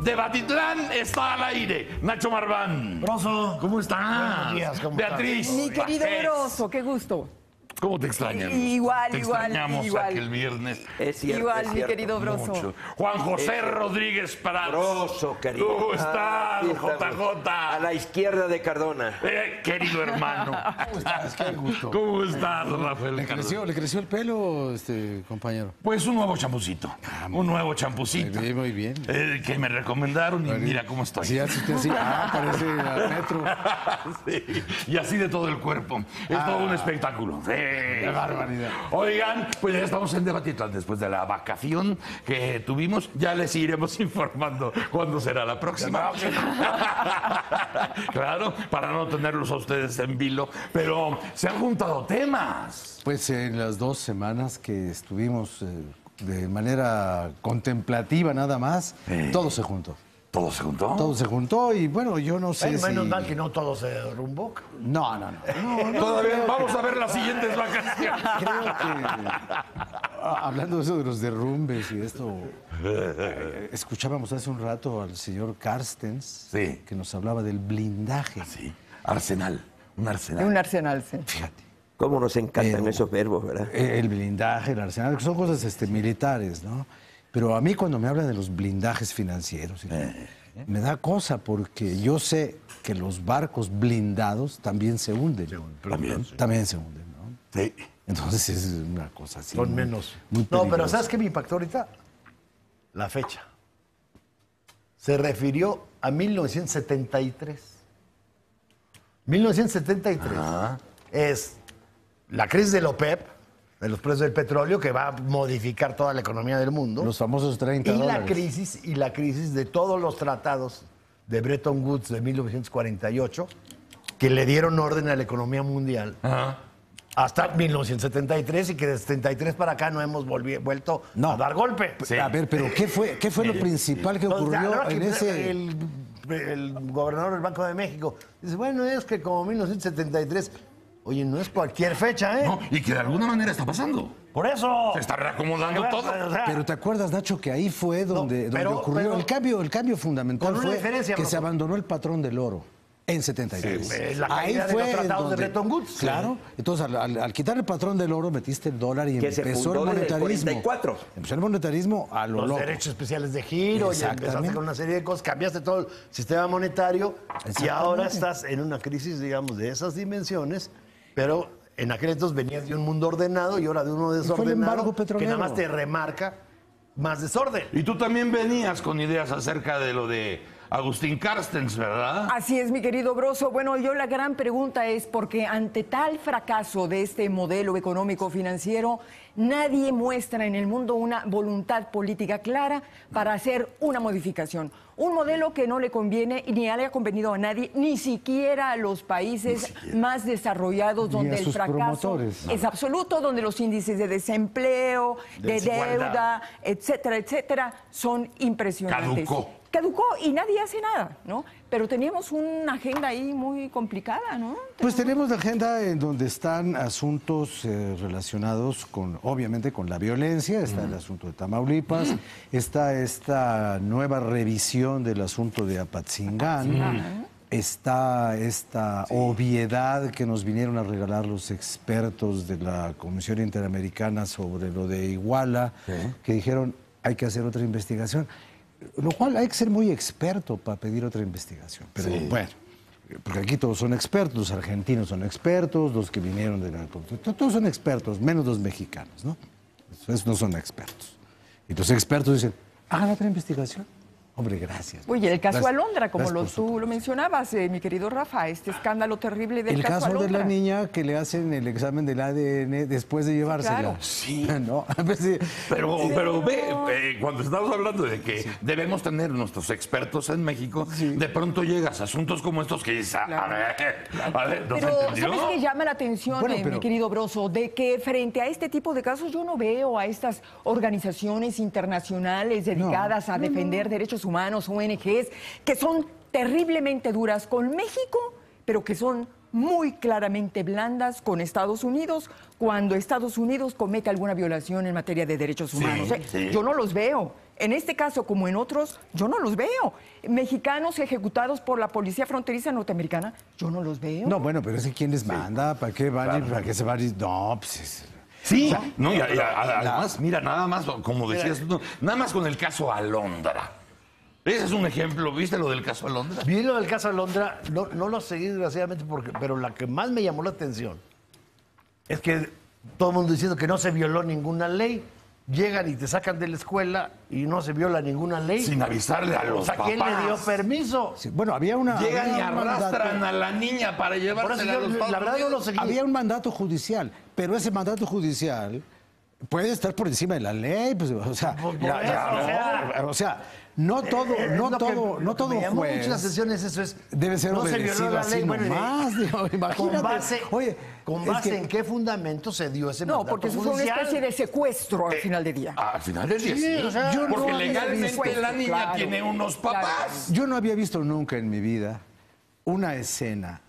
de Batitlán está al aire. Nacho Marván. Broso. ¿Cómo estás? Buenos días, ¿cómo Beatriz. Mi querido Vázquez. Broso, qué gusto. ¿Cómo te extrañamos? Igual, te igual, extrañamos igual. aquel viernes. Es cierto, Igual, es mi cierto. querido Broso. Mucho. Juan José Rodríguez Prats. Broso, querido. ¿Cómo estás, Aquí estamos. JJ? A la izquierda de Cardona. Querido hermano. ¿Cómo estás? Qué gusto. ¿Cómo estás, Rafael? ¿Le creció el pelo, compañero? Pues un nuevo champucito. Un nuevo champucito. Muy bien. Que me recomendaron y mira cómo estoy. Sí, así, parece al metro. Sí, y así de todo el cuerpo. Es todo un espectáculo. Sí. Qué barbaridad. Oigan, pues ya estamos en Debatitlán después de la vacación que tuvimos. Ya les iremos informando cuándo será la próxima. Claro, para no tenerlos a ustedes en vilo. Pero se han juntado temas. Pues en las 2 semanas que estuvimos de manera contemplativa nada más, todo se juntó. ¿Todo se juntó? Todo se juntó y bueno, yo no sé Menos si... mal que no todo se derrumbó. No. Todavía vamos a ver las siguientes vacaciones. Creo que, hablando de eso de los derrumbes y esto, escuchábamos hace un rato al señor Carstens, Sí. que nos hablaba del blindaje. Sí, arsenal, un arsenal. Un arsenal, sí. Fíjate. Cómo nos encantan Pero- esos verbos, ¿verdad? El blindaje, el arsenal, que son cosas militares, ¿no? Pero a mí cuando me hablan de los blindajes financieros, me da cosa porque yo sé que los barcos blindados también se hunden. También se hunden, ¿no? Sí. Entonces es una cosa así. Son muy- menos. muy No, pero peligrosa. ¿sabes qué me impactó ahorita? La fecha. Se refirió a 1973. 1973 es la crisis de la OPEP, de los precios del petróleo, que va a modificar toda la economía del mundo. Los famosos 30 y dólares. la crisis de todos los tratados de Bretton Woods de 1948, que le dieron orden a la economía mundial hasta 1973, y que de 73 para acá no hemos vuelto No. a dar golpe. Sí. A ver, pero ¿qué fue lo principal que Entonces, ocurrió ahora que en ese...? el gobernador del Banco de México dice, bueno, es que como 1973, oye, no es cualquier fecha, ¿eh? No, y que de alguna manera está pasando. Por eso. Se está reacomodando Que va- todo. o sea, Pero ¿te acuerdas, Nacho, que ahí fue donde pero- ocurrió pero- el cambio fundamental? con una Fue diferencia, que Broso. se abandonó el patrón del oro en 73. Sí, la caída de los tratados de Bretton Woods. Claro. Entonces, al quitar el patrón del oro, metiste el dólar y Que se empezó el fundó desde el monetarismo. 44. Empezó el monetarismo a lo los loco. derechos especiales de giro, y Exactamente. empezaste con una serie de cosas, cambiaste todo el sistema monetario y Exactamente. ahora estás en una crisis, digamos, de esas dimensiones, pero en aquel entonces venías de un mundo ordenado y ahora de uno fue el desordenado, embargo que petrolero. nada más te remarca más desorden. Y tú también venías con ideas acerca de lo de Agustín Carstens, ¿verdad? Así es, mi querido Broso. Bueno, yo la gran pregunta es porque ante tal fracaso de este modelo económico financiero, nadie muestra en el mundo una voluntad política clara para hacer una modificación. Un modelo que no le conviene y ni le ha convenido a nadie, ni siquiera a los países más desarrollados, Ni donde a el sus fracaso promotores. es absoluto, donde los índices de desempleo, de desigualdad. deuda, etcétera, son impresionantes. Caducó y nadie hace nada, ¿no? Pero teníamos una agenda ahí muy complicada, ¿no? Pues tenemos la agenda en donde están asuntos relacionados con, obviamente, con la violencia. Está el asunto de Tamaulipas, está esta nueva revisión del asunto de Apatzingán, está esta obviedad que nos vinieron a regalar los expertos de la Comisión Interamericana sobre lo de Iguala, que dijeron hay que hacer otra investigación. Lo cual hay que ser muy experto para pedir otra investigación. Pero bueno, porque aquí todos son expertos, los argentinos son expertos, los que vinieron de la... Todos son expertos, menos los mexicanos, ¿no? Esos no son expertos. Y los expertos dicen, hagan otra investigación. Hombre, gracias. Oye, el caso Gracias. Alondra, como Gracias por tú su lo mencionabas, mi querido Rafa, este escándalo terrible del El caso de Alondra. la niña que le hacen el examen del ADN después de llevársela. claro. Sí. ¿No? A veces- Pero ve, cuando estamos hablando de que debemos tener nuestros expertos en México, de pronto llegas a asuntos como estos que dices, a ver, ¿no se Pero, entendió? ¿sabes qué llama la atención, Bueno, mi pero- querido Broso? De que frente a este tipo de casos yo no veo a estas organizaciones internacionales dedicadas a defender derechos humanos, ONGs, que son terriblemente duras con México, pero que son muy claramente blandas con Estados Unidos cuando Estados Unidos comete alguna violación en materia de derechos humanos. sí. Yo no los veo. En este caso, como en otros, yo no los veo. Mexicanos ejecutados por la Policía Fronteriza Norteamericana, yo no los veo. No, bueno, pero es que ¿quién les manda? ¿Para qué van? ¿Para qué se van? No, pues... Sí, no, y además, mira, nada más, como decías tú, nada más con el caso Alondra. Ese es un ejemplo, ¿viste lo del caso Alondra? Vi lo del caso Alondra, no lo seguí desgraciadamente, pero la que más me llamó la atención es que todo el mundo diciendo que no se violó ninguna ley, llegan y te sacan de la escuela y no se viola ninguna ley. Sin avisarle a los papás. ¿Quién le dio permiso? Sí, bueno, había una... Llegan y había un arrastran mandato- a la niña para llevársela a los Estados la verdad no lo Unidos. seguí. Había un mandato judicial, pero ese mandato judicial puede estar por encima de la ley, pues, o sea, no todo, no todo me llamó juez mucho la atención es eso, es debe ser no se obedecido violó la así ley, nomás, digo, imagínate. ¿Con es base que- en qué fundamento se dio ese No, mandato porque eso fue una judicial? especie de secuestro al final del día. Al final del día, sí. o sea, yo no Porque había legalmente visto- la niña Claro, tiene unos papás. Yo no había visto nunca en mi vida una escena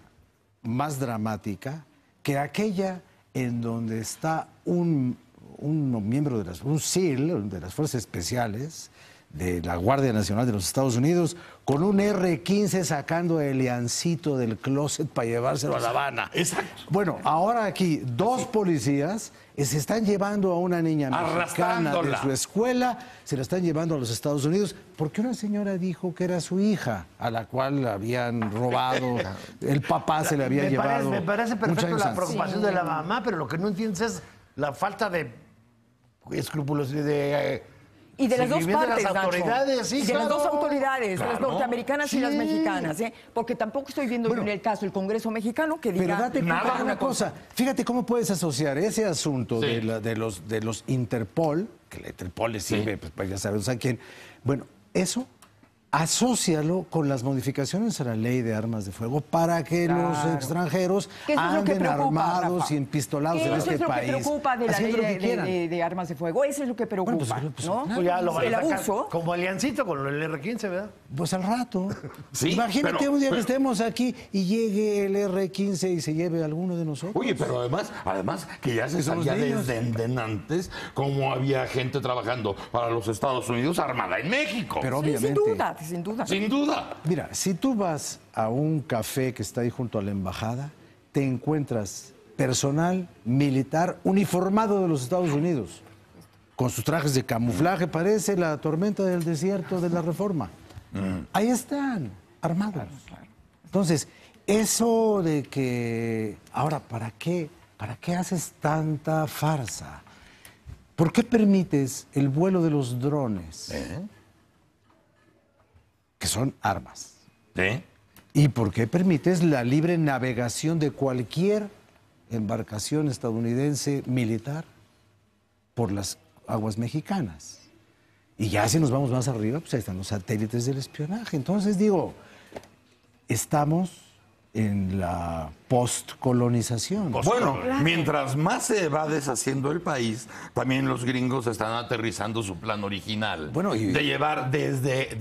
más dramática que aquella en donde está un miembro de un SEAL, de las Fuerzas Especiales de la Guardia Nacional de los Estados Unidos, con un R-15 sacando el Leancito del closet para llevárselo a La Habana. Exacto. Bueno, ahora aquí dos policías se están llevando a una niña mexicana de Arrastrándola. su escuela, se la están llevando a los Estados Unidos, porque una señora dijo que era su hija, a la cual la habían robado, el papá se le había llevado. Me parece muchos perfecto años la antes. preocupación de la mamá, pero lo que no entiendes es la falta de escrúpulos y de... Y de las dos seguimiento partes, de las Nacho. autoridades, sí, Y de las claro. dos autoridades, las Claro. norteamericanas y las Sí. mexicanas, ¿eh? Porque tampoco estoy viendo yo en el caso del Congreso mexicano que diga Pero date cuenta nada, de una cosa. Fíjate cómo puedes asociar ese asunto Sí. de los Interpol, que la Interpol le sirve, pues ya sabemos a quién. Bueno, eso asócialo con las modificaciones a la ley de armas de fuego para que los extranjeros Que eso es lo que anden preocupa, armados Rafa. y empistolados Que en eso este es lo país. que preocupa de la ley haciendo lo que quieran. de armas de fuego. Eso es lo que preocupa, Bueno, pues, ¿no? Pues ya lo van a El sacar abuso. como aliancito con el R-15, ¿verdad? Pues al rato. Sí, Imagínate pero- un día que pero- estemos aquí y llegue el R-15 y se lleve a alguno de nosotros. Oye, pero además que ya se somos sabía niños. desde antes cómo había gente trabajando para los Estados Unidos armada en México. Pero Sí, obviamente. sin duda. Sin duda. Mira, si tú vas a un café que está ahí junto a la embajada, te encuentras personal militar uniformado de los Estados Unidos, con sus trajes de camuflaje, parece la tormenta del desierto de la Reforma. Ahí están, armados. Entonces, eso de que, ahora, ¿para qué haces tanta farsa? ¿Por qué permites el vuelo de los drones, que son armas? ¿Sí? ¿Y por qué permites la libre navegación de cualquier embarcación estadounidense militar por las aguas mexicanas? Y ya si nos vamos más arriba, pues ahí están los satélites del espionaje. Entonces digo, estamos en la postcolonización. Bueno, mientras más se va deshaciendo el país, también los gringos están aterrizando su plan original. Bueno, y- de llevar desde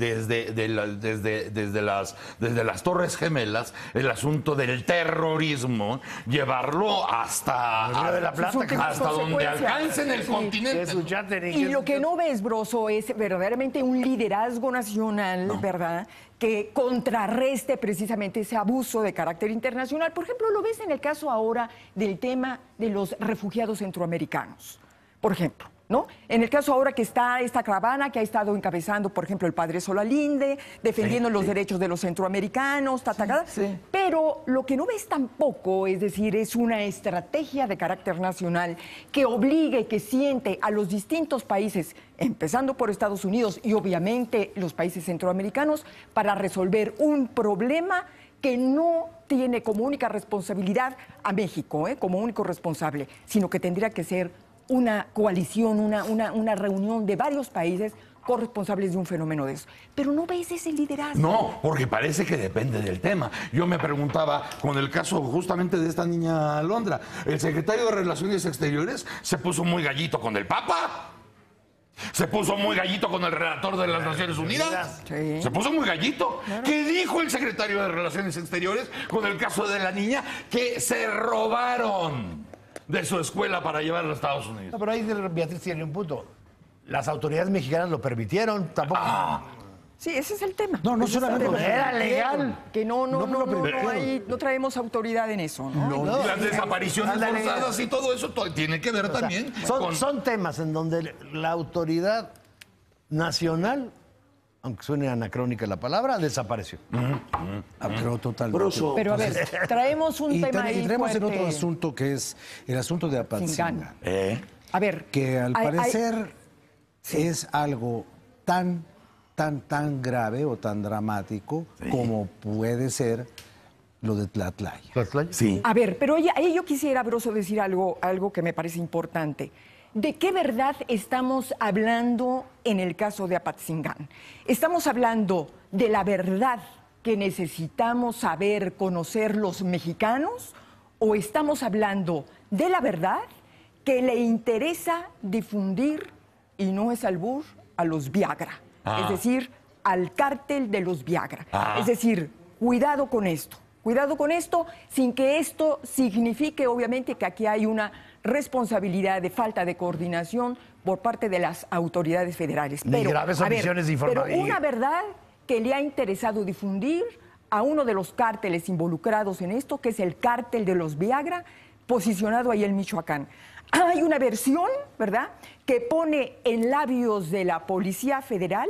las Torres Gemelas el asunto del terrorismo, llevarlo hasta, Río de la Plata, Sus últimas hasta donde consecuencias. alcancen el Sí. continente. Es un chattering. Y lo que no ves, Broso, es verdaderamente un liderazgo nacional, ¿verdad? Que contrarreste precisamente ese abuso de carácter internacional. Por ejemplo, lo ves en el caso ahora del tema de los refugiados centroamericanos. Por ejemplo, ¿no? En el caso ahora que está esta caravana que ha estado encabezando, por ejemplo, el padre Solalinde, defendiendo los derechos de los centroamericanos, Pero lo que no ves tampoco, es decir, es una estrategia de carácter nacional que obligue, que siente a los distintos países, empezando por Estados Unidos y obviamente los países centroamericanos, para resolver un problema que no tiene como única responsabilidad a México, como único responsable, sino que tendría que ser una coalición, una reunión de varios países corresponsables de un fenómeno de eso. Pero no ves ese liderazgo. No, porque parece que depende del tema. Yo me preguntaba, con el caso justamente de esta niña Alondra, el secretario de Relaciones Exteriores se puso muy gallito con el Papa. Se puso muy gallito con el relator de las Naciones Unidas. Sí. Se puso muy gallito. ¿Qué dijo el secretario de Relaciones Exteriores con el caso de la niña que se robaron de su escuela para llevarla a Estados Unidos? No, pero ahí Beatriz tiene un punto. las autoridades mexicanas lo permitieron, tampoco. Sí, ese es el tema. No, no Ese es el solamente tema. era legal. Que no permitieron. traemos autoridad en eso, ¿no? Las desapariciones Ándale. forzadas y todo eso tiene que ver también con... Son temas en donde la autoridad nacional, aunque suene anacrónica la palabra, desapareció. Pero totalmente. Broso. Pero a ver, traemos un Y tema ahí tenemos el fuerte. otro asunto que es el asunto de Apatzingán. A ver. Que al parecer es algo tan grave o tan dramático como puede ser lo de Tlatlaya. Sí. A ver, pero ahí yo quisiera, Broso, decir algo que me parece importante. ¿De qué verdad estamos hablando en el caso de Apatzingán? ¿Estamos hablando de la verdad que necesitamos saber, conocer los mexicanos? ¿O estamos hablando de la verdad que le interesa difundir, y no es albur, a los Viagra? Es decir, al cártel de los Viagra. Es decir, cuidado con esto. Cuidado con esto, sin que esto signifique, obviamente, que aquí hay una responsabilidad de falta de coordinación por parte de las autoridades federales. Ni graves omisiones de pero información. una verdad que le ha interesado difundir a uno de los cárteles involucrados en esto, que es el cártel de los Viagra, posicionado ahí en Michoacán. Hay una versión, ¿verdad?, que pone en labios de la Policía Federal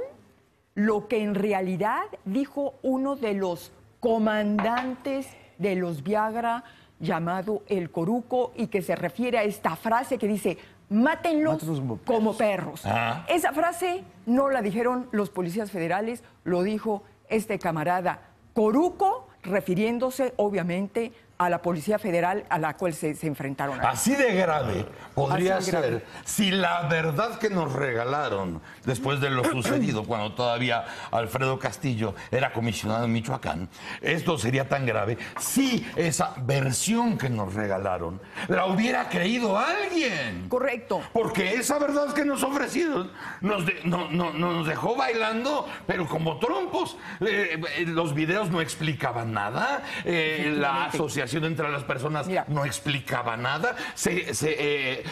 lo que en realidad dijo uno de los comandantes de los Viagra, llamado el Coruco, y que se refiere a esta frase que dice: mátenlos como perros. Esa frase no la dijeron los policías federales, lo dijo este camarada Coruco, refiriéndose obviamente a la Policía Federal a la cual se enfrentaron. Así de grave podría Así de grave. ser si la verdad que nos regalaron después de lo sucedido cuando todavía Alfredo Castillo era comisionado en Michoacán, esto sería tan grave si esa versión que nos regalaron la hubiera creído alguien. Correcto. Porque esa verdad que nos ofrecieron nos dejó bailando, pero como trompos. Los videos no explicaban nada, la asociación entre las personas no explicaba nada, se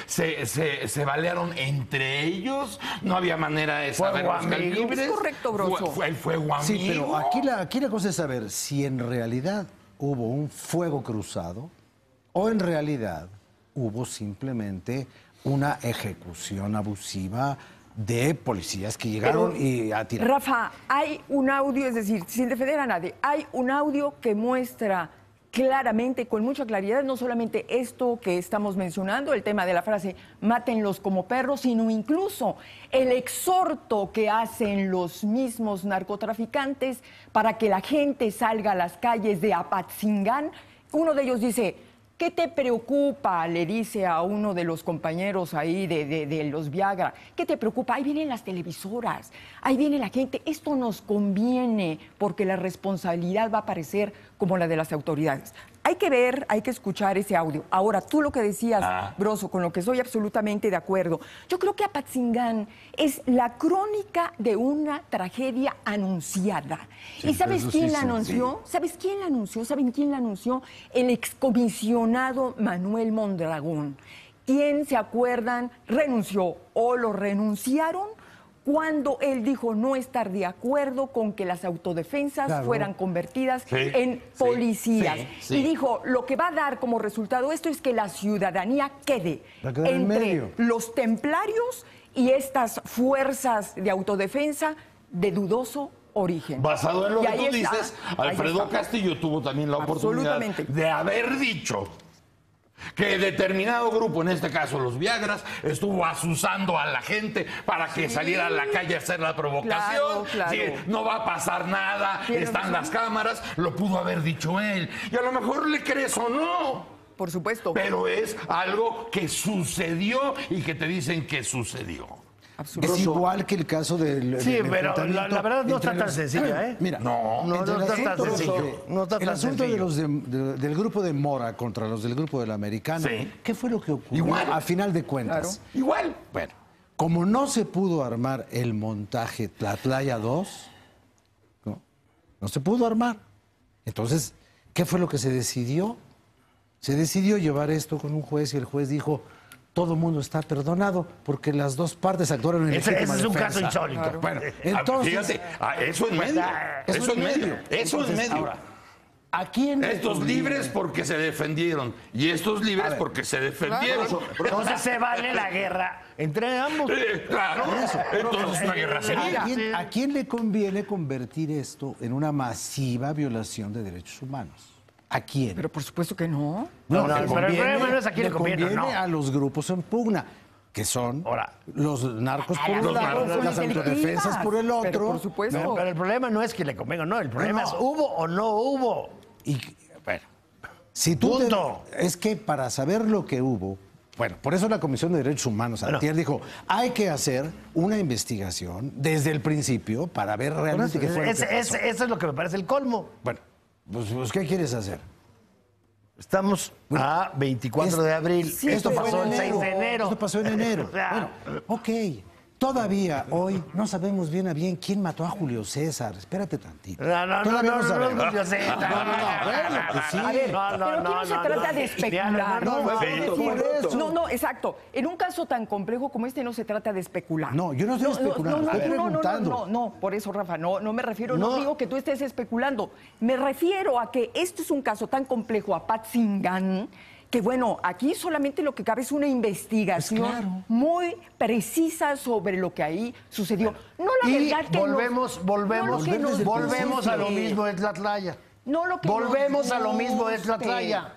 balearon entre ellos, no había manera de saber los calibres. Es correcto, Broso. Fue fuego amigo. Sí, pero aquí la cosa es saber si en realidad hubo un fuego cruzado o en realidad hubo simplemente una ejecución abusiva de policías que llegaron y a tirar. Rafa, hay un audio, es decir, sin defender a nadie, hay un audio que muestra claramente, con mucha claridad, no solamente esto que estamos mencionando, el tema de la frase mátenlos como perros, sino incluso el exhorto que hacen los mismos narcotraficantes para que la gente salga a las calles de Apatzingán. Uno de ellos dice: ¿qué te preocupa?, le dice a uno de los compañeros ahí de los Viagra. ¿Qué te preocupa? Ahí vienen las televisoras, ahí viene la gente. Esto nos conviene porque la responsabilidad va a parecer como la de las autoridades. Hay que ver, hay que escuchar ese audio. Ahora, tú lo que decías, Broso, con lo que estoy absolutamente de acuerdo. Yo creo que Apatzingán es la crónica de una tragedia anunciada. Sí, ¿y sabes eso quién sí, la sí. anunció? ¿Sabes quién la anunció? ¿Saben quién la anunció? El excomisionado Manuel Mondragón. ¿Quién, se acuerdan, renunció o lo renunciaron cuando él dijo no estar de acuerdo con que las autodefensas fueran convertidas en policías? Y dijo, lo que va a dar como resultado esto es que la ciudadanía quede entre los templarios y estas fuerzas de autodefensa de dudoso origen. Basado en lo Y que ahí tú está, dices, ahí Alfredo está. Castillo tuvo también la oportunidad Absolutamente. de haber dicho que determinado grupo, en este caso los Viagras, estuvo asusando a la gente para que saliera a la calle a hacer la provocación. Claro. Sí, no va a pasar nada, están las cámaras, lo pudo haber dicho él. Y a lo mejor le crees o no. Por supuesto. Pero es algo que sucedió y que te dicen que sucedió. Es igual que el caso del. Sí, del pero enfrentamiento la verdad no entre está tan los- sencilla, ¿eh? Mira, No está tan sencillo. No está el tan asunto de sencillo. los del grupo de Mora contra los del grupo del Americano, Sí. ¿qué fue lo que ocurrió Igual. a final de cuentas? Igual. Bueno, como no se pudo armar el montaje Tlatlaya 2, no se pudo armar. Entonces, ¿qué fue lo que se decidió? Se decidió llevar esto con un juez y el juez dijo, todo el mundo está perdonado porque las dos partes actuaron en Ese legítima es un defensa. caso insólito. Claro. Bueno, Entonces, fíjate, eso en medio. Eso en medio. Eso en medio. Ahora, ¿a quién le Estos conviene? libres porque se defendieron y estos libres porque se defendieron. Entonces se vale la guerra entre ambos. Claro, entonces una guerra sería. ¿A quién le conviene convertir esto en una masiva violación de derechos humanos? ¿A quién? Pero por supuesto que no. No, le pero el problema no es a quién le conviene, no. a los grupos en pugna, que son Ahora, los narcos por los un lado, narcos. las autodefensas por el Pero otro. por supuesto. Pero el problema no es que le convenga, no. El problema No. es hubo o no hubo. Y, bueno, si tú Punto. es que para saber lo que hubo, bueno, por eso la Comisión de Derechos Humanos antier dijo, hay que hacer una investigación desde el principio para ver realmente qué fue lo que pasó. Eso es lo que me parece el colmo. Bueno, pues, ¿qué quieres hacer? Estamos a 24 de abril. Sí, Esto pero pasó el 6 de enero. Esto pasó en enero. O sea, Bueno, ok. Todavía hoy no sabemos bien a bien quién mató a Julio César. Espérate tantito. No, Todavía no, sabemos. Julio César. Bueno, pues sí. A ver, pero aquí no se trata de especular. No, exacto. En un caso tan complejo como este no se trata de especular. No, yo no estoy especulando, estoy preguntando. No, por eso, Rafa, no me refiero, no digo que tú estés especulando. Me refiero a que este es un caso tan complejo a Patzingán que bueno, aquí solamente lo que cabe es una investigación Pues claro. muy precisa sobre lo que ahí sucedió. No la Y verdad que volvemos a lo dice. mismo de Tlatlaya. No lo que Volvemos nos a lo mismo de guste. Tlatlaya.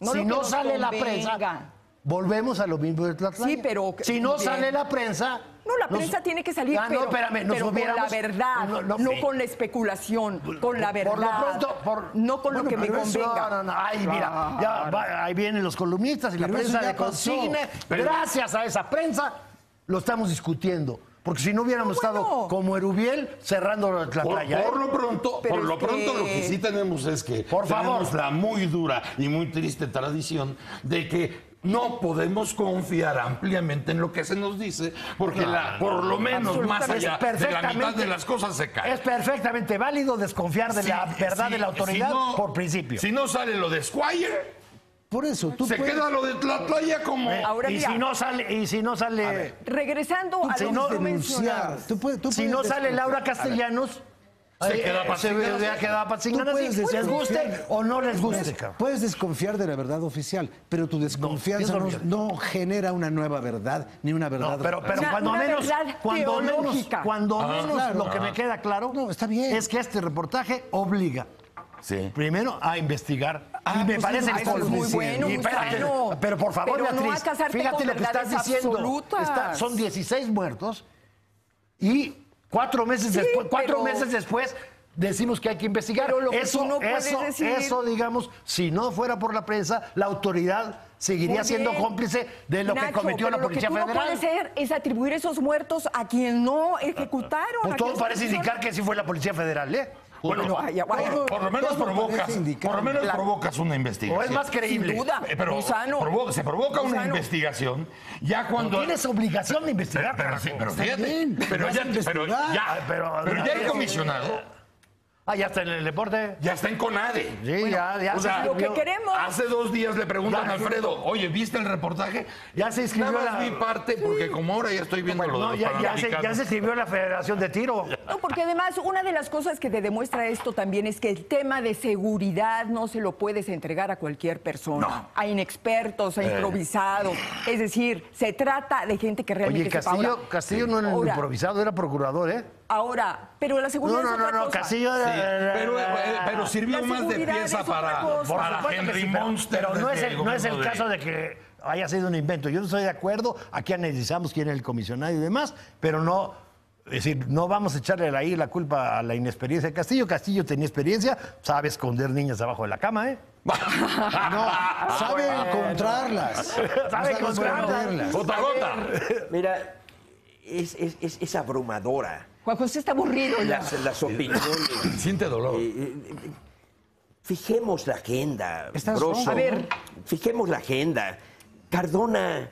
No Si lo que no nos sale la convenga. prensa, volvemos a lo mismo de Tlatlaya. Sí, pero- si no bien. sale la prensa... No, la prensa tiene que salir, no, espérame, nos pero con la hubiéramos- verdad, no sí. con la especulación, con la verdad, Por lo pronto, no con lo que me pero eso- convenga. no. Ay, mira, ahí vienen los columnistas y la Pero eso prensa ya de consigne. Gracias a esa prensa lo estamos discutiendo. Porque si no hubiéramos estado como Erubiel cerrando la playa. Por lo pronto, Pero por lo es que- pronto lo que sí tenemos es que Por favor. tenemos la muy dura y muy triste tradición de que no podemos confiar ampliamente en lo que se nos dice, porque por lo menos más allá de la mitad de las cosas se cae. Es perfectamente válido desconfiar de la verdad de la autoridad si no- por principio. Si no sale lo de Squire, Por eso, tú se puedes... queda lo de Tlatlaya como... Ahora y mira, si no sale, regresando a si lo no que tú denunciar. mencionabas. si no sale Laura Castellanos, Se queda se Patzingán. hubiera quedado Patzingán Tú así. puedes Les desconfiar. guste o no les guste, cabrón. Puedes desconfiar de la verdad oficial, pero tu desconfianza pienso bien. no genera una nueva verdad ni una verdad. Pero Una- cuando una menos, verdad cuando menos teológica. claro. lo que me queda claro No, está bien. es que este reportaje obliga Sí. primero a investigar. Y me pues parece eso el es colmo. muy bueno, Y espérate, Gusano. pero por favor, Pero no Beatriz, a casarte fíjate con lo que estás verdades diciendo. absolutas. Son 16 muertos y 4 meses Sí, meses después decimos que hay que investigar. Pero lo que Eso, tú no puedes eso, decir- eso, digamos, si no fuera por la prensa, la autoridad seguiría Muy siendo bien. cómplice de lo que Nacho, cometió la pero Policía Lo que tú Federal. no puedes hacer es atribuir esos muertos a quien no ejecutaron. Pues a todo quien parece son- indicar que sí fue la Policía Federal, ¿eh? Bueno, vaya. por lo menos todo provocas, parece indicar. por lo menos Claro. provocas una investigación. O es más creíble. Sin duda. Pero Gusano. se provoca una Gusano. investigación ya cuando... Tienes obligación de investigar. Pero sí, pero Está fíjate, bien, pero vas ya, a investigar. pero ya el comisionado Ya está en el deporte. ya está en CONADE. Sí, ya o se sea, Lo que inscribió. queremos. Hace 2 días le preguntan Ya. a Alfredo, oye, ¿viste el reportaje? Ya se inscribió Nada más la- vi parte, porque como ahora ya estoy viendo lo de No, los ya se panamericanos. inscribió la Federación de Tiro. No, porque además una de las cosas que te demuestra esto también es que el tema de seguridad no se lo puedes entregar a cualquier persona, No. a inexpertos, a improvisados. Es decir, se trata de gente que realmente Oye, sepa. Ahora, Castillo no era Ahora, improvisado, era procurador, ¿eh? Ahora, pero la seguridad es otra cosa. Castillo... Sí, pero sirvió La más de seguridad pieza es otra para cosa. para Por supuesto que Henry sí, pero- Monster. Pero no es desde el gobierno de- caso de que haya sido un invento. Yo no estoy de acuerdo. Aquí analizamos quién es el comisionado y demás, pero no... Es decir, no vamos a echarle ahí la culpa a la inexperiencia de Castillo. Castillo tenía experiencia, sabe esconder niñas abajo de la cama, ¿eh? No, sabe encontrarlas. Sabe No encontrarlas. Gota a gota. Mira, es abrumadora Juan José está aburrido ya. las opiniones. Siente dolor. Fijemos la agenda, Estás Broso. ronco. A ver. Fijemos la agenda. Cardona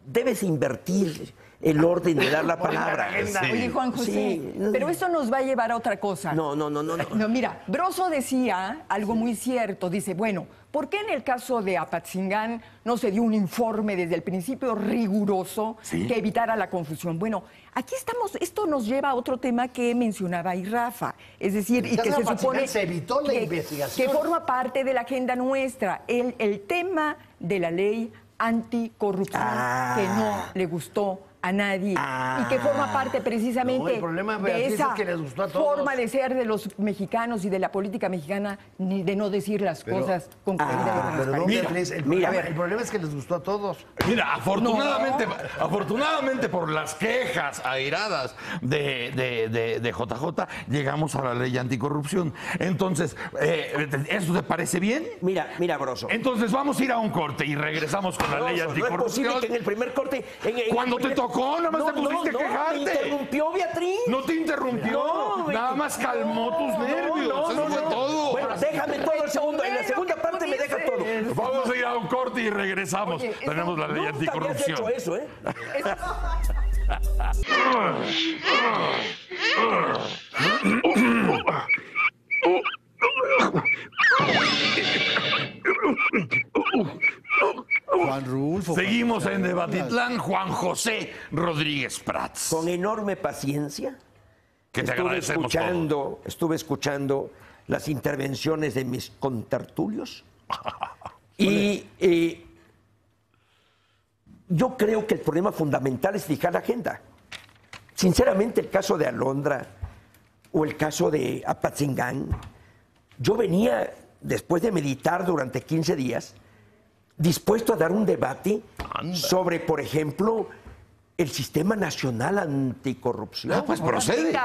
debes invertir el orden de dar la palabra. Oye, Juan José, Sí. pero eso nos va a llevar a otra cosa. No. No, mira, Broso decía algo muy cierto. Dice, bueno, ¿por qué en el caso de Apatzingán no se dio un informe desde el principio riguroso que evitara la confusión? Bueno, aquí estamos, esto nos lleva a otro tema que mencionaba ahí Rafa. Es decir, y que se supone se evitó la investigación. que forma parte de la agenda nuestra. El tema de la ley anticorrupción que no le gustó a nadie y que forma parte precisamente No, el problema, de Beatriz, esa es que les gustó a todos. forma de ser de los mexicanos y de la política mexicana, ni de no decir las cosas con claridad y Pero no, transparencia. Beatriz, el problema es que les gustó a todos. Mira, afortunadamente por las quejas airadas de JJ, llegamos a la ley anticorrupción. Entonces, ¿eso te parece bien? Mira, Broso. Entonces vamos a ir a un corte y regresamos con la ley Broso, no es anticorrupción. posible que en el primer corte... Cuando te tocó, nada más te pusiste a quejarte. Me interrumpió Beatriz. No te interrumpió, No, nada más calmó tus nervios. Eso fue todo. Bueno, déjame todo el segundo. En la segunda parte me deja todo. Vamos a ir a un corte y regresamos. Oye, eso Tenemos la ley Nunca habías anticorrupción. hecho eso, ¿eh? Juan Rulfo. Seguimos en Debatitlán, Juan José Rodríguez Prats. Con enorme paciencia. Que te agradecemos todo. Estuve escuchando las intervenciones de mis contertulios y yo creo que el problema fundamental es fijar la agenda. Sinceramente, el caso de Alondra o el caso de Apatzingán, yo venía, después de meditar durante 15 días, dispuesto a dar un debate sobre, por ejemplo, el Sistema Nacional Anticorrupción. Pues procede.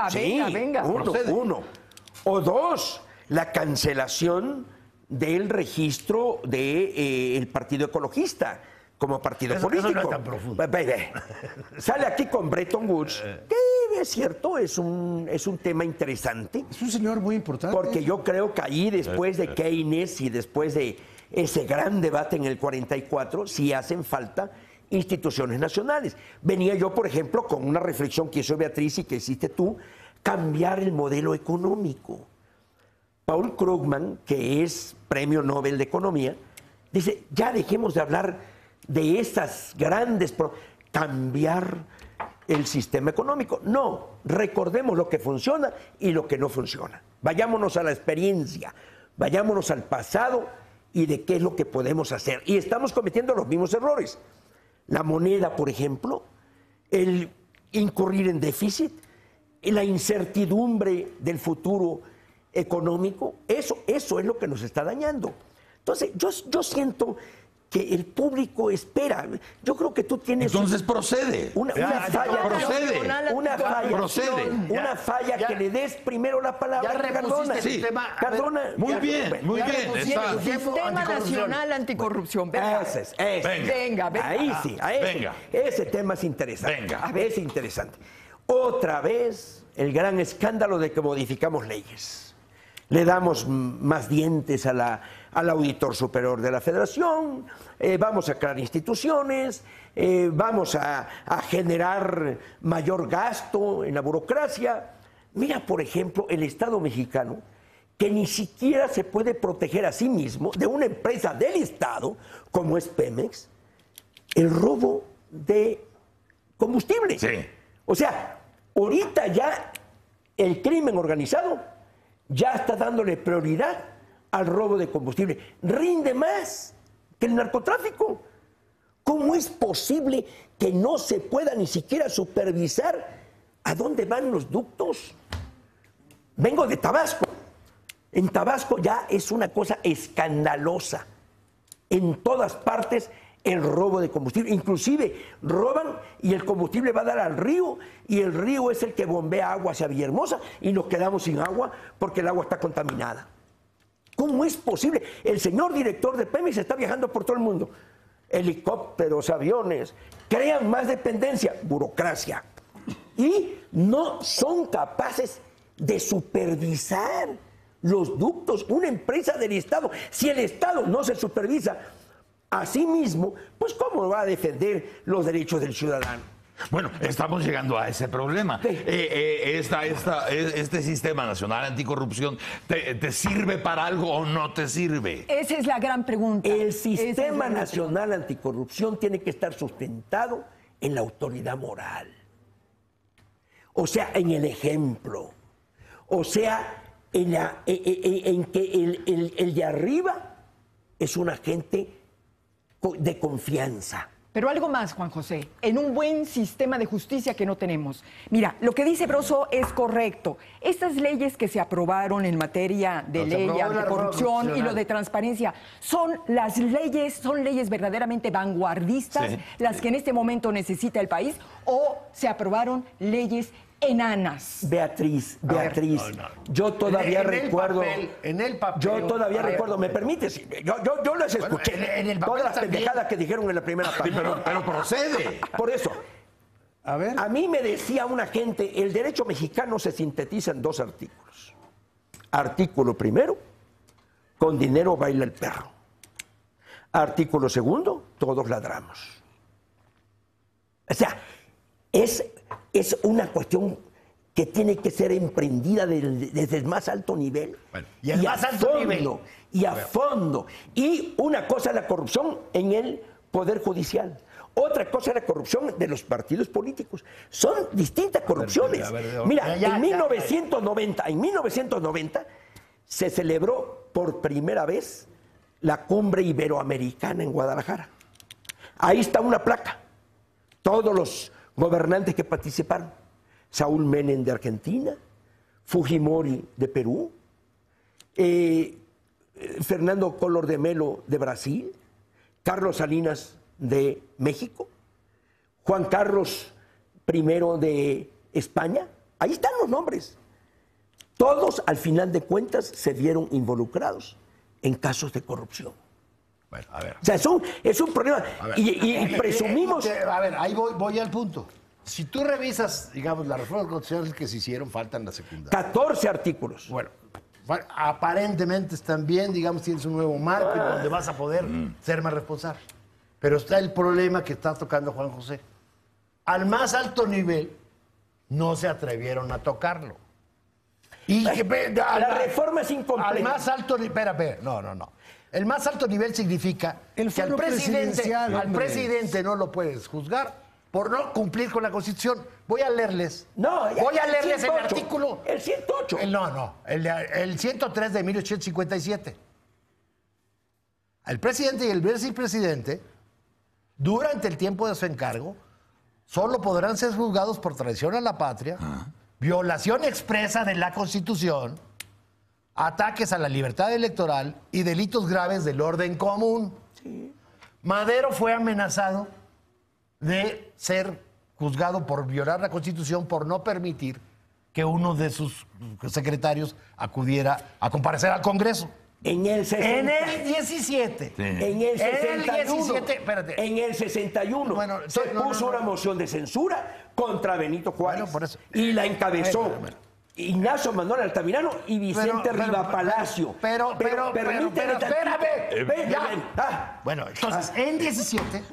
Venga. Uno. O dos, la cancelación del registro del Partido Ecologista como partido político. Eso no es tan profundo. Sale aquí con Bretton Woods, que es cierto, es un tema interesante. Es un señor muy importante. Porque yo creo que ahí, después de Keynes y después de ese gran debate en el 44, sí hacen falta instituciones nacionales. Venía yo, por ejemplo, con una reflexión que hizo Beatriz y que hiciste tú, cambiar el modelo económico. Paul Krugman, que es Premio Nobel de Economía, dice, ya dejemos de hablar de esas grandes... cambiar el sistema económico. No, recordemos lo que funciona y lo que no funciona. Vayámonos a la experiencia, vayámonos al pasado y de qué es lo que podemos hacer. Y estamos cometiendo los mismos errores. La moneda, por ejemplo, el incurrir en déficit, la incertidumbre del futuro económico, eso es lo que nos está dañando. Entonces, yo siento que el público espera. Yo creo que tú tienes... Entonces procede. Una falla. Procede. Una falla que le des primero la palabra a Cardona. Sí. Cardona. Muy bien. Está. Sistema Nacional Anticorrupción. Venga. Venga. Ahí sí, Venga. ese tema es interesante. Venga. Es interesante. Otra vez el gran escándalo de que modificamos leyes. Le damos más dientes al auditor superior de la Federación, vamos a crear instituciones, vamos a generar mayor gasto en la burocracia. Mira, por ejemplo, el Estado mexicano, que ni siquiera se puede proteger a sí mismo de una empresa del Estado, como es Pemex, el robo de combustible. Sí. O sea, ahorita ya el crimen organizado ya está dándole prioridad al robo de combustible. Rinde más que el narcotráfico. ¿Cómo es posible que no se pueda ni siquiera supervisar a dónde van los ductos? Vengo de Tabasco. En Tabasco ya es una cosa escandalosa. En todas partes el robo de combustible. Inclusive roban y el combustible va a dar al río y el río es el que bombea agua hacia Villahermosa y nos quedamos sin agua porque el agua está contaminada. ¿Cómo es posible? El señor director de Pemex está viajando por todo el mundo. Helicópteros, aviones, crean más dependencia, burocracia. Y no son capaces de supervisar los ductos. Una empresa del Estado, si el Estado no se supervisa, Asimismo, pues ¿cómo va a defender los derechos del ciudadano? Bueno, estamos llegando a ese problema. Sí. Este sistema nacional anticorrupción, ¿te sirve para algo o no te sirve? Esa es la gran pregunta. El Esa es la sistema gran nacional anticorrupción tiene que estar sustentado en la autoridad moral. O sea, en el ejemplo. O sea, en que el de arriba es un agente de confianza. Pero algo más, Juan José, en un buen sistema de justicia que no tenemos. Mira, lo que dice Broso es correcto. Estas leyes que se aprobaron en materia de ley anticorrupción y lo de transparencia, son leyes verdaderamente vanguardistas, Sí. las que en este momento necesita el país, o se aprobaron leyes enanas. Beatriz, yo todavía recuerdo. En el papel. Yo todavía recuerdo, ¿me permites? Yo las escuché. en el papel todas las también. pendejadas que dijeron en la primera Sí, parte. pero procede. Por eso, A ver. a mí me decía una gente, el derecho mexicano se sintetiza en 2 artículos. Artículo primero, con dinero baila el perro. Artículo segundo, todos ladramos. O sea, es una cuestión que tiene que ser emprendida desde el más alto nivel. Bueno, y el más alto nivel. Y a fondo. Y una cosa es la corrupción en el Poder Judicial. Otra cosa es la corrupción de los partidos políticos. Son distintas corrupciones. Mira, en 1990 se celebró por primera vez la cumbre iberoamericana en Guadalajara. Ahí está una placa. Todos los gobernantes que participaron. Saúl Menem de Argentina, Fujimori de Perú, Fernando Collor de Mello de Brasil, Carlos Salinas de México, Juan Carlos I de España. Ahí están los nombres. Todos, al final de cuentas, se vieron involucrados en casos de corrupción. Bueno, a ver. O sea, es un problema. Y presumimos... A ver, ahí voy al punto. Si tú revisas, digamos, las reformas constitucionales que se hicieron, faltan las secundarias. 14 artículos. Bueno, aparentemente están bien, digamos, tienes un nuevo marco en donde vas a poder ser más responsable. Pero está el problema que está tocando Juan José. Al más alto nivel, no se atrevieron a tocarlo. Y La reforma es incompleta. Al más alto nivel, espera, no. El más alto nivel significa El que al foro presidencial, hombre. presidente no lo puedes juzgar por no cumplir con la Constitución. Voy a leerles. No, Voy a leerles el 108. artículo. El 108. El 103 de 1857. El presidente y el vicepresidente, durante el tiempo de su encargo, solo podrán ser juzgados por traición a la patria, violación expresa de la Constitución, ataques a la libertad electoral y delitos graves del orden común. Sí. Madero fue amenazado de ser juzgado por violar la Constitución por no permitir que uno de sus secretarios acudiera a comparecer al Congreso. En el 60. En el 17. Sí. En el 61. 17, espérate. En el 61 Bueno, se no, puso no. una moción de censura contra Benito Juárez. Bueno, por eso. Y la encabezó Bueno. Ignacio Manuel Altamirano y Vicente Riva Palacio. Pero, permíteme espérame. ven. Ya. Bueno, entonces, en 17,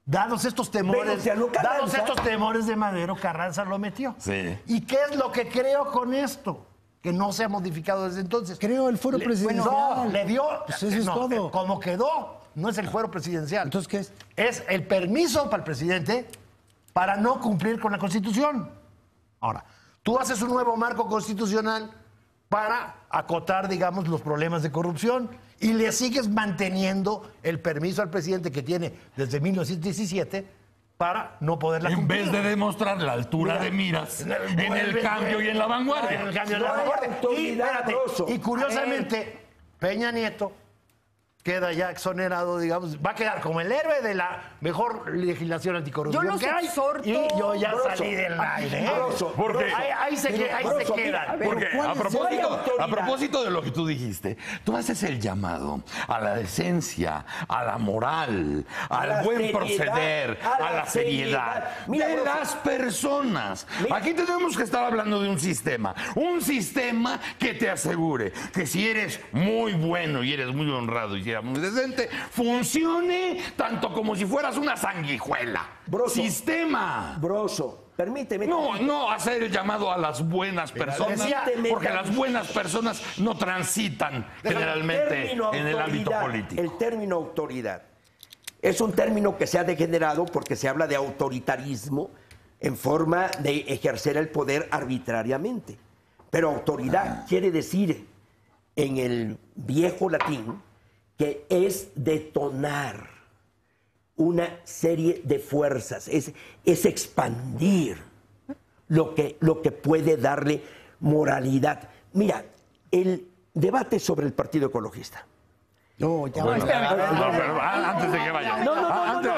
dados estos temores, Venustiano Carranza. de Madero, Carranza lo metió. Sí. ¿Y qué es lo que creo con esto? Que no se ha modificado desde entonces. Creo el fuero presidencial. No, le dio. Pues eso es todo. Como quedó, no es el fuero presidencial. Entonces, ¿qué es? Es el permiso para el presidente para no cumplir con la Constitución. Ahora, tú haces un nuevo marco constitucional para acotar, digamos, los problemas de corrupción y le sigues manteniendo el permiso al presidente que tiene desde 1917 para no poderla En cumplir. vez de demostrar la altura de miras en el cambio y en la vanguardia. En el cambio y en la No hay vanguardia. autoridad, Rosso. Y curiosamente, Peña Nieto queda ya exonerado, digamos, va a quedar como el héroe de la mejor legislación anticorrupción Yo los que hay. exhorto- Y yo ya Broso. salí del aire. ¿eh? Broso, Porque- Ahí se Broso, quedan. Porque ¿cuál a es propósito, de lo que tú dijiste, tú haces el llamado a la decencia, a la moral, A al la buen seriedad, proceder, a a la seriedad Mira, de Broso. las personas. Mira. Aquí tenemos que estar hablando de un sistema que te asegure que si eres muy bueno y eres muy honrado y siquiera muy decente, funcione tanto como si fueras una sanguijuela. Broso. Sistema. Broso, permíteme. No hacer el llamado a las buenas personas, porque las buenas personas no transitan generalmente en el ámbito político. El término autoridad es un término que se ha degenerado porque se habla de autoritarismo en forma de ejercer el poder arbitrariamente. Pero autoridad quiere decir, en el viejo latín, que es detonar una serie de fuerzas, es expandir lo que puede darle moralidad. Mira, el debate sobre el Partido Ecologista. No, ya Bueno, espérame. pero antes de que vaya.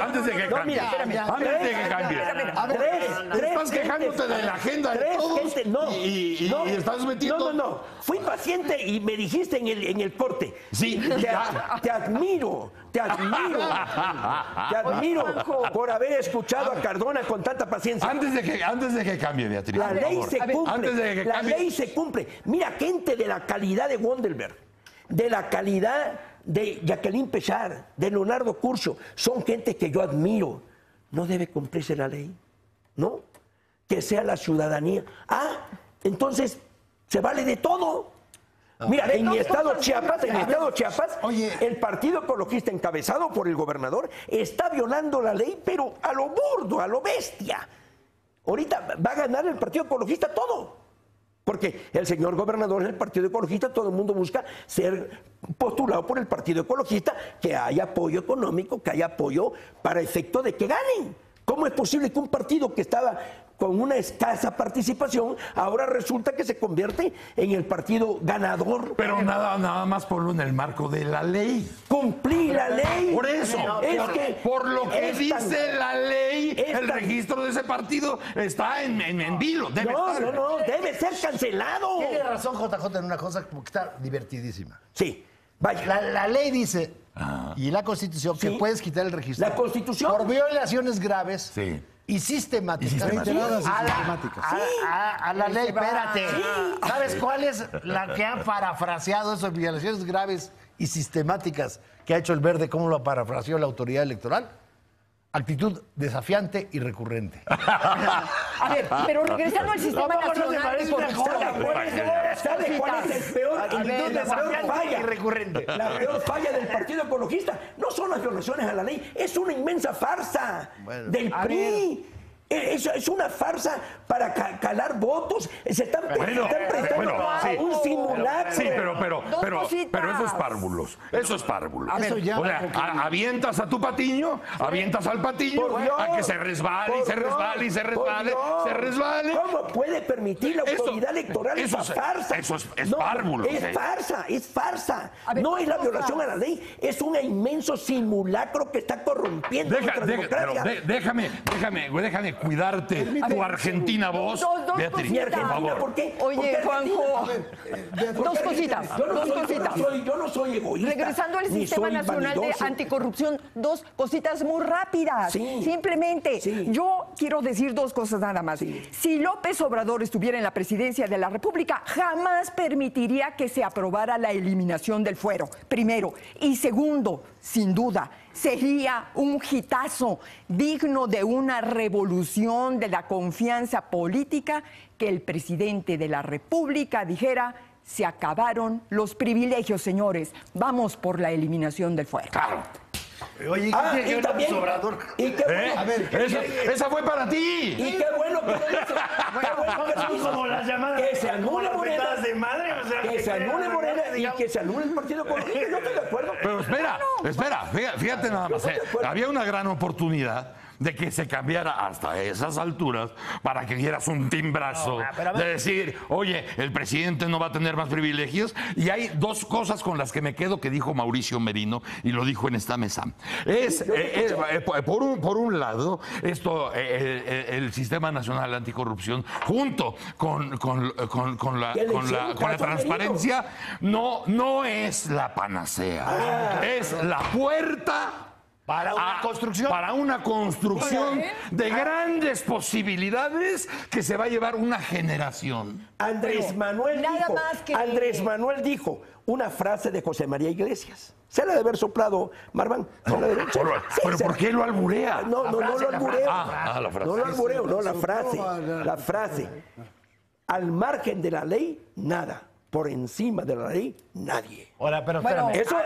Antes de que cambie. Antes de que cambie. Estás quejándote de la agenda de todos y estás metiendo... No. Fui paciente y me dijiste en el corte. Sí. Te admiro por haber escuchado a Cardona con tanta paciencia. Antes de que cambie, Beatriz. La ley se cumple. Antes de que La cambie. ley se cumple. Mira, gente de la calidad de Wonderberg, de la calidad de Jacqueline Pechard, de Leonardo Curcio, son gente que yo admiro. No debe cumplirse la ley, ¿no? Que sea la ciudadanía. Entonces se vale de todo. Mira, en mi estado Chiapas, Oye. el Partido Ecologista encabezado por el gobernador está violando la ley, pero a lo burdo, a lo bestia. Ahorita va a ganar el Partido Ecologista todo. Porque el señor gobernador es el Partido Ecologista, todo el mundo busca ser postulado por el Partido Ecologista, que haya apoyo económico, que haya apoyo para efecto de que ganen. ¿Cómo es posible que un partido que estaba con una escasa participación ahora resulta que se convierte en el partido ganador? Pero nada más ponlo en el marco de la ley. Cumplí la ley. Por eso, por lo que dice la ley, el registro de ese partido está en vilo. No, debe ser cancelado. Tiene razón JJ en una cosa como que está divertidísima. Sí, vaya. La ley dice, y la Constitución, que Sí. puedes quitar el registro. La Constitución. Por violaciones graves Sí. y sistemáticas. Reiteradas y A la- sistemáticas. a la ley, espérate. ¿Sabes cuál es la que ha parafraseado esas violaciones graves y sistemáticas que ha hecho el Verde? ¿Cómo lo parafraseó la autoridad electoral? Actitud desafiante y recurrente. A ver, pero regresando al sistema nacional de corrupción. ¿Sabe cuál es el peor? A ver, La peor falla. y recurrente. La peor falla del Partido Ecologista no son las violaciones a la ley, es una inmensa farsa del PRI. Es una farsa para calar votos. Se están prestando a un simulacro. Sí, pero cositas. eso es párvulos. Eso es párvulos. Eso ya- O sea, avientas a tu patiño, avientas al patiño Por Dios, a que se resbale, y por se Dios, resbale, y se por resbale, Dios. se resbale. ¿Cómo puede permitir la Eso- autoridad electoral eso esa es- farsa? eso es párvulo, Es sí. farsa, es farsa. A ver, No es la cosas. violación a la ley, es un inmenso simulacro que está corrompiendo nuestra democracia. Déjame cuidarte tu argentina voz, Dos Beatriz, Mi cositas. por favor. ¿Por qué? Oye, ¿Por qué Juanjo, Argentina? dos cositas, Yo no soy egoísta. Regresando al ni Sistema soy Nacional de vanidoso. Anticorrupción, dos cositas muy rápidas. Sí. Simplemente, Sí. yo quiero decir dos cosas nada más. Si López Obrador estuviera en la presidencia de la República, jamás permitiría que se aprobara la eliminación del fuero, primero. Y segundo, sin duda, sería un hitazo digno de una revolución de la confianza política que el presidente de la República dijera: se acabaron los privilegios, señores. Vamos por la eliminación del fuero. Claro. Oye, ¿qué tiene que y ver también, López Obrador? y qué bueno, A ver, Esa fue para ti. y qué bueno que no hizo. Qué bueno que no hizo. como las llamadas, que se como anule las Morena, mentadas de madre, o sea, que se anule Morena y que se anule el Partido Ecologista. Yo estoy de acuerdo. Pero espera, fíjate nada más. estoy de acuerdo. Había una gran oportunidad de que se cambiara hasta esas alturas para que dieras un timbrazo de decir, oye, el presidente no va a tener más privilegios. Y hay dos cosas con las que me quedo que dijo Mauricio Merino y lo dijo en esta mesa. Por un lado, el Sistema Nacional Anticorrupción, junto con la transparencia, no es la panacea. Es la puerta Para una construcción. Para una construcción de grandes posibilidades que se va a llevar una generación. Andrés Manuel nada dijo, más que- Andrés Manuel dijo una frase de José María Iglesias. Se la de haber soplado, Marván. Se la de haber- ¿Pero por qué lo alburea? No lo albureo. la frase. No lo albureo, no, la frase. La frase. Al margen de la ley, nada. Por encima de la ley, nadie. Ahora, pero Bueno, espérame. Eso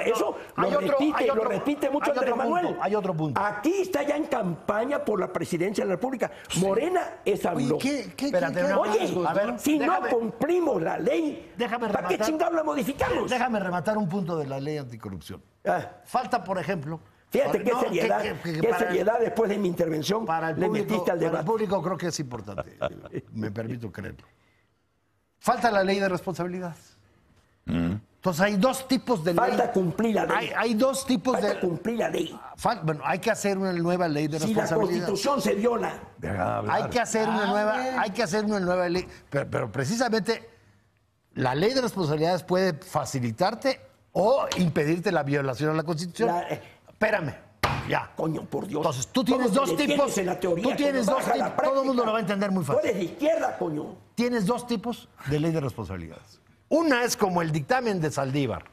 Hay lo otro- hay otro- repite mucho hay Andrés otro Manuel. punto, hay otro punto. Aquí está ya en campaña por la presidencia de la República. Morena es AMLO. Oye, ¿qué Espérate, qué no, Oye, rasgos, a ver, si déjame- no cumplimos la ley, Déjame ¿para qué rematar. chingados la modificamos? Déjame rematar un punto de la ley anticorrupción. Ah, Falta, por ejemplo... fíjate qué no, seriedad, que qué para- seriedad después de mi intervención Para el le público, metiste al para el debate. público creo que es importante. Me permito creerlo. Falta la ley de responsabilidad. Entonces hay dos tipos de ley. Falta cumplir la ley. Hay dos tipos Falta de... cumplir la ley. Bueno, hay que hacer una nueva ley de Si la responsabilidad. Constitución se viola, Hay que hacer una nueva ley. Pero precisamente la ley de responsabilidades puede facilitarte o impedirte la violación a la Constitución. Espérame, ya. coño, por Dios. Entonces, tú tienes ¿Cómo te dos detienes tipos. en la teoría, Tú tienes coño? dos Baja la tipos. Todo el mundo práctica. lo va a entender muy Tú fácil. eres de izquierda, coño. Tienes dos tipos de ley de responsabilidades. Una es como el dictamen de Saldívar,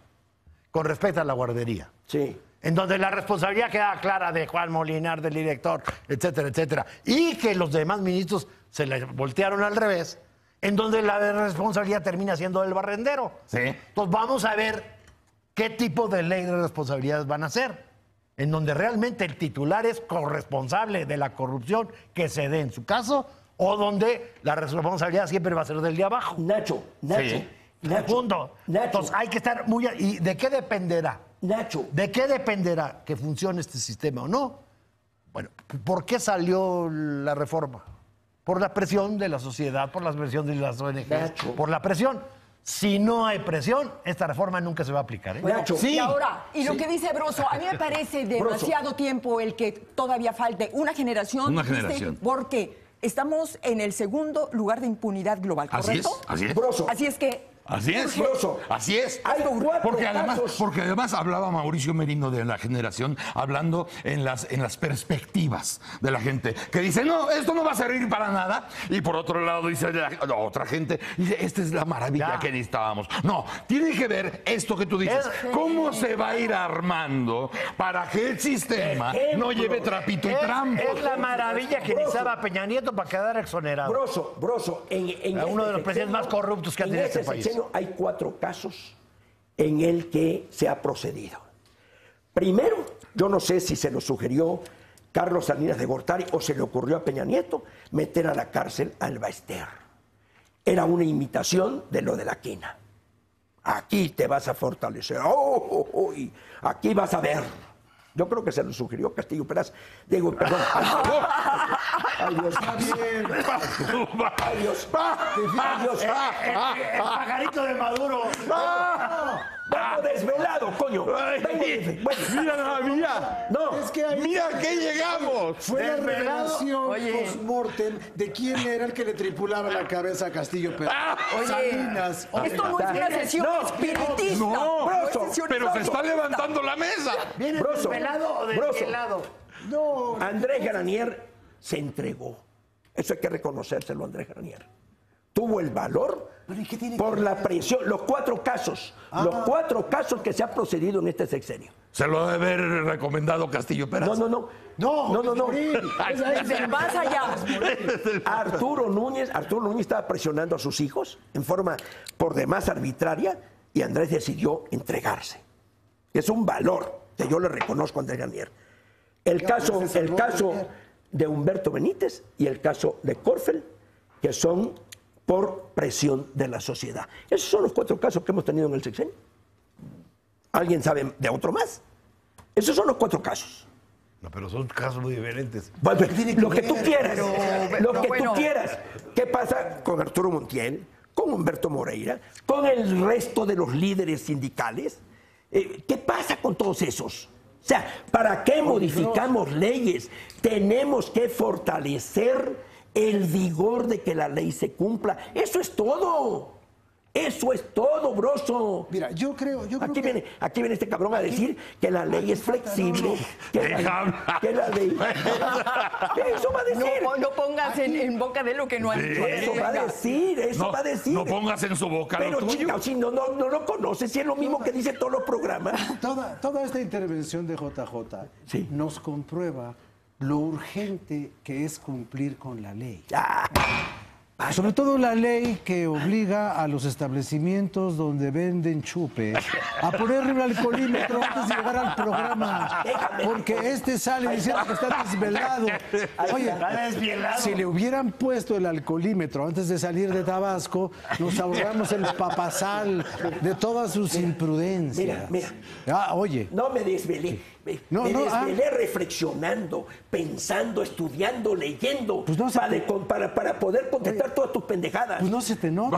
con respecto a la guardería. Sí. En donde la responsabilidad queda clara de Juan Molinar, del director, etcétera, etcétera. Y que los demás ministros se le voltearon al revés, en donde la responsabilidad termina siendo del barrendero. Sí. Entonces vamos a ver qué tipo de ley de responsabilidades van a hacer, en donde realmente el titular es corresponsable de la corrupción que se dé en su caso, o donde la responsabilidad siempre va a ser del de abajo. Nacho. Punto. Entonces hay que estar muy... ¿Y de qué dependerá? Nacho. ¿De qué dependerá que funcione este sistema o no? Bueno, ¿por qué salió la reforma? Por la presión de la sociedad, por la presión de las ONGs, Nacho. por la presión. Si no hay presión, esta reforma nunca se va a aplicar. ¿eh? Nacho. Y ahora, lo que dice Broso, a mí me parece demasiado tiempo el que todavía falte una generación. Una ¿viste? generación. Porque estamos en el segundo lugar de impunidad global, ¿correcto? Así es. Broso. Así es que... Así es. Broso. Así es. Hay cuatro Porque además casos. hablaba Mauricio Merino de la generación, hablando en las perspectivas de la gente, que dice, no, esto no va a servir para nada. Y por otro lado dice otra gente, dice, esta es la maravilla Ya. que necesitábamos. No, tiene que ver esto que tú dices, cómo se va a ir armando para que el sistema no lleve trapito y trampo. Es la maravilla que necesitaba Peña Nieto para quedar exonerado. Broso, en Uno de los este presidentes más corruptos que ha tenido en este país. Hay 4 casos en el que se ha procedido. Primero, yo no sé si se lo sugirió Carlos Salinas de Gortari o se le ocurrió a Peña Nieto meter a la cárcel al Baester. Era una imitación de lo de la quina. Aquí te vas a fortalecer. Y aquí vas a ver. Yo creo que se lo sugirió Castillo Peraz. Digo, perdón. Ay, Dios. Ay, Dios. Ay, Dios. El pajarito de Maduro. Vengo desvelado, coño. Mira, No. Es que ahí mira que llegamos. fue la revelación Oye. post-mortem de quién era el que le tripulaba la cabeza a Castillo Pérez. Oye, Salinas. esto no es una sesión No, espiritista. no, es Broso, sesión Pero se está espiritista. levantando la mesa. ¿Viene Broso, desvelado o Broso. desvelado? No, Andrés Granier se entregó. Eso hay que reconocérselo a Andrés Granier. Tuvo el valor Pero ¿y qué tiene por que la presión. Los 4 casos. Los 4 casos que se ha procedido en este sexenio. Se lo debe haber recomendado Castillo Peraz. No. Desde más allá. Arturo Núñez estaba presionando a sus hijos en forma por demás arbitraria y Andrés decidió entregarse. Es un valor que yo le reconozco a Andrés Granier. El caso de Humberto Benítez y el caso de Korfel, que son por presión de la sociedad. Esos son los 4 casos que hemos tenido en el sexenio. ¿Alguien sabe de otro más? Esos son los 4 casos. No, pero son casos muy diferentes. Bueno, lo que tú quieras. Lo que bueno. tú quieras. ¿Qué pasa con Arturo Montiel, con Humberto Moreira, con el resto de los líderes sindicales? ¿Qué pasa con todos esos? O sea, ¿para qué modificamos leyes? Tenemos que fortalecer el vigor de que la ley se cumpla. Eso es todo. Eso es todo, broso. Mira, yo creo Aquí que... viene este cabrón a decir que la ley es flexible, que la ley... Eso va a decir. No pongas en boca de lo que no hay. Eso va a decir, eso va a decir. No pongas en su boca Pero lo tuyo. chica, si no lo conoces, si es lo mismo que dice todos los programas. Toda esta intervención de JJ Sí. nos comprueba lo urgente que es cumplir con la ley. Sobre todo la ley que obliga a los establecimientos donde venden chupe a poner el alcoholímetro antes de llegar al programa. Porque este sale diciendo que está desvelado. Oye, si le hubieran puesto el alcoholímetro antes de salir de Tabasco, nos ahorramos el papasal de todas sus imprudencias. Mira. Oye. No me desvelé. Me desvelé reflexionando, pensando, estudiando, leyendo, Pues no se para poder contestar todas tus pendejadas. Pues no se te nota.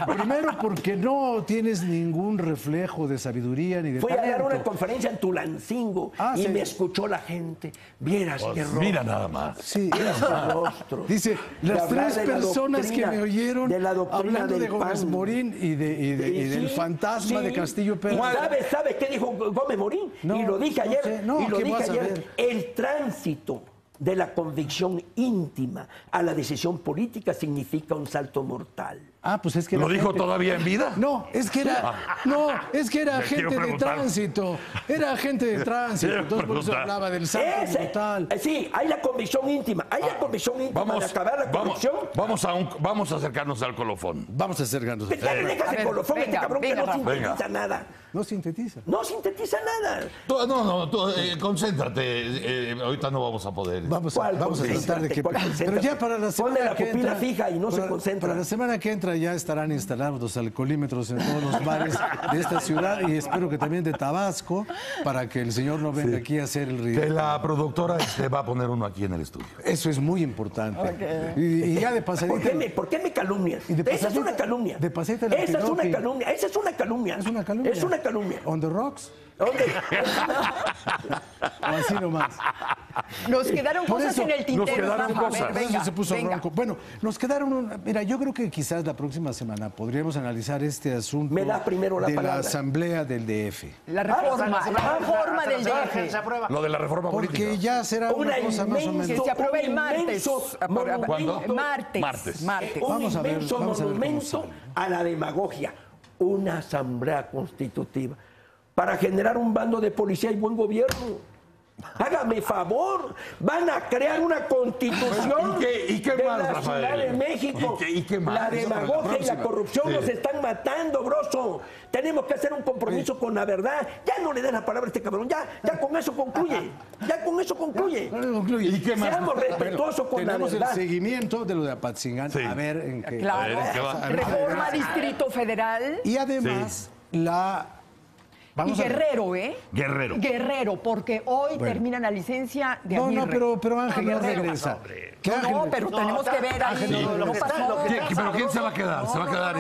Primero porque no tienes ningún reflejo de sabiduría ni de Fui a dar talento. una conferencia en Tulancingo y sí. me escuchó la gente. Vieras qué rostro. Mira nada más. Sí, Rostros. Dice, las De hablar tres de la personas que doctrina, me oyeron de la doctrina hablando de del Gómez pan. Morín y del Sí, fantasma sí. de Castillo Pérez. ¿Y ¿Sabes qué dijo Gómez Morín? No, y lo dije no ayer. sé. No, y lo ¿qué dije vas a ayer. ver? El tránsito de la convicción íntima a la decisión política significa un salto mortal. Pues es que ¿Lo la dijo gente- todavía en vida? No, es que era Le agente quiero de preguntar. tránsito. Era agente de tránsito. Quiero Entonces por eso preguntar. hablaba del salto mortal. Sí, hay la convicción íntima. Hay la convicción íntima de acabar la convicción. Vamos a acercarnos al colofón. Vamos a acercarnos. Pero ya le dejas A el ver, colofón a este venga, cabrón que venga, no Rafa. sintetiza nada. No sintetiza. No sintetiza nada. Concéntrate. Ahorita no vamos a poder. Vamos ¿Cuál a tratar de que... concéntrate? Pero ya para la Ponle semana la que pupila entra... fija y no se concentra. Para la semana que entra ya estarán instalados los alcoholímetros en todos los bares de esta ciudad y espero que también de Tabasco para que el señor no venga aquí a hacer el Que ridículo. la productora va a poner uno aquí en el estudio. Eso es muy importante. Y ya de pasadita... ¿Por qué me calumnias? Y de Esa es pasadita- una calumnia. de pasadita la Esa es una Cherokee. calumnia. Esa es una calumnia. Es una calumnia. Es una calumnia. On the rocks. ¿Dónde? O así nomás. Nos quedaron Por cosas eso, en el tintero. nos quedaron Rafa. A ver, cosas. Por eso venga, se puso venga. ronco. Bueno, nos quedaron... Mira, yo creo que quizás la próxima semana podríamos analizar este asunto Me da primero la de la palabra. asamblea del DF. La reforma del DF. Lo de la reforma Porque política. ya será una cosa más o Que menos... se apruebe el un martes. inmenso monumento. ¿Cuándo? Martes. Martes. Un Vamos a ver inmenso cómo monumento sale. a la demagogia. Una asamblea constitutiva para generar un bando de policía y buen gobierno. Hágame favor, van a crear una constitución ¿Y qué de más, la Rafael? Ciudad de México. ¿Y qué más? La Eso para la demagogia y la próxima. corrupción Sí. nos están matando, broso. Tenemos que hacer un compromiso con la verdad. Ya no le des la palabra a este cabrón. Ya con eso concluye. Ya con eso concluye. ¿Y qué más? Seamos respetuosos con la Tenemos el verdad. seguimiento de lo de Apatzingán. Sí. A ver en qué... Claro. A ver, ¿en qué va? Reforma Distrito Federal. Y además, Y Guerrero, ¿eh? Guerrero. Guerrero, porque hoy termina la licencia de No, Aguirre. pero Ángel no Guerrero. regresa. No, pero tenemos que ver ahí. Ángel no no regresa. pasó. ¿Pero quién se va a quedar? ¿Se va a quedar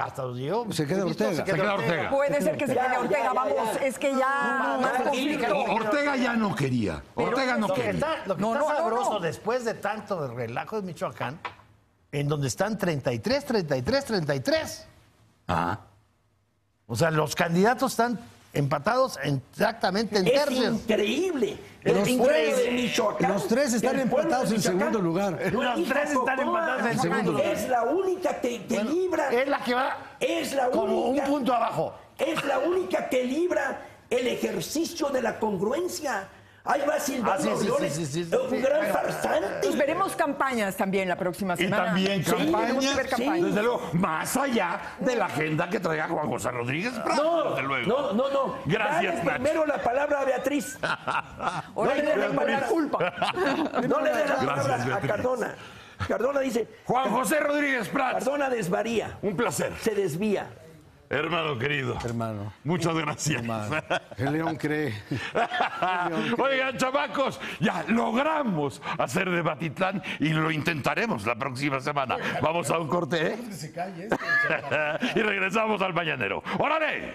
Hasta donde yo. Se queda Ortega. Se queda Ortega. Puede ser que se quede Ortega, ya, vamos, ya. es que ya más conflicto. Ortega ya no quería. Ortega no Lo que quería. está No, no, sabroso no. después de tanto de relajo de Michoacán, en donde están 33. Ah. O sea, los candidatos están empatados exactamente en Es tercios. increíble. El Los pueblo tres- de Michoacán. los tres están el pueblo empatados de en Michoacán, segundo lugar. Los tres están empatados en segundo lugar. Es la única que libra. Es la que va Es la como un única. punto abajo. Es la única que libra el ejercicio de la congruencia. Ahí va Silvano sí, Aureoles, sí. un gran farsante. Pues veremos campañas también la próxima Y semana. también Sí, tenemos campañas, que ver campañas. desde luego, más allá de la agenda que traiga Juan José Rodríguez Prado, desde luego. No. Gracias, Dale Nacho. primero la palabra a Beatriz. Ahora le hay que des la poner culpa. No le des la Gracias, palabra a Beatriz. Cardona. Cardona dice, Juan José Rodríguez Prats, Cardona desvaría, un placer. se desvía. Hermano querido. Hermano. Muchas gracias. El león cree. Oigan, chamacos, ya logramos hacer de Batitlán y lo intentaremos la próxima semana. Vamos a un corte, ¿eh? Y regresamos al Mañanero. ¡Órale!